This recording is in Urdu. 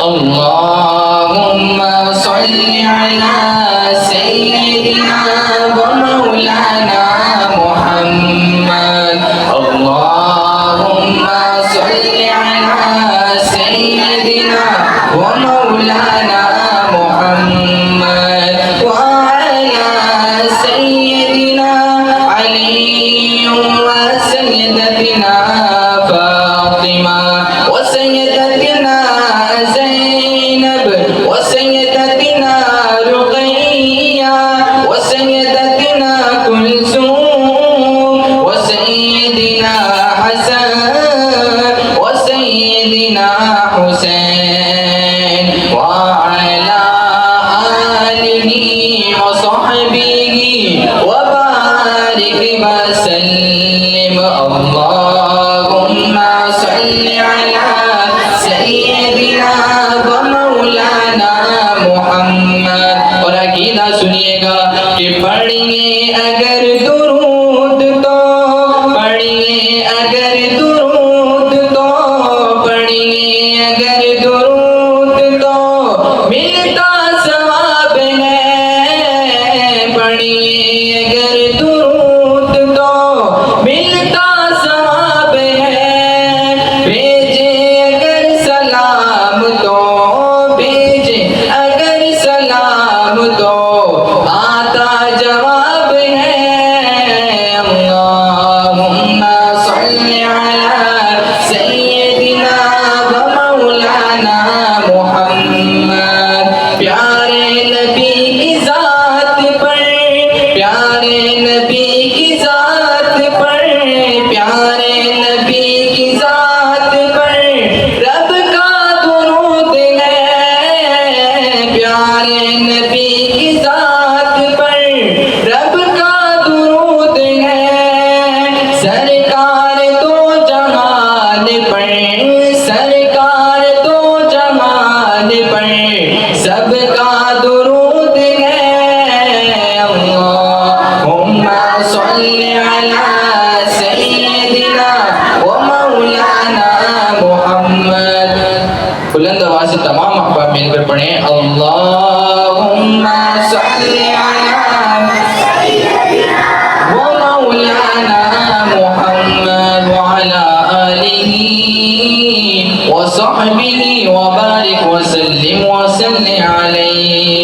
اللهم صل على سيدنا ومولانا محمد اللهم صل على سيدنا ومولانا محمد وعلى سيدنا علي وسيدتنا فاطمة وسيدتنا زينب وسيدتنا رقية وسيدتنا كلثوم وسيدنا حسن وسيدنا حسين وعلى آله وصحبه وبارك وسلم اللهم صل على سيدنا ومولانا محمد اور عقیدہ سنیے گا کہ پڑھیے اگر درود تو پڑھیے اگر درود تو پڑھیے اگر درود تو ملتا ثواب ہے پڑھیے اگر درود تو ملتا ثواب ہے بھیجے اگر سلام تو بھیجے اگر سلام تو آتا جواب ہے اللہم صل علی سیدنا ومولانا محمد پیارے نبی کی ذات پر پیارے نبی کی ذات پر پیارے نبی کی ذات پر رب کا درود ہے پیارے نبی کی ذات پر رب کا درود ہے سرکار دو جہان پر سرکار دو جہان پر سب کا درود ہے اللہم صل علی سیدنا ومولانا محمد بلند آواز سے تمام احباب مل کر پڑھیں اللہم صل علی ومولانا محمد وعلى آله وصحبه وبارك وسلم وسلم عليه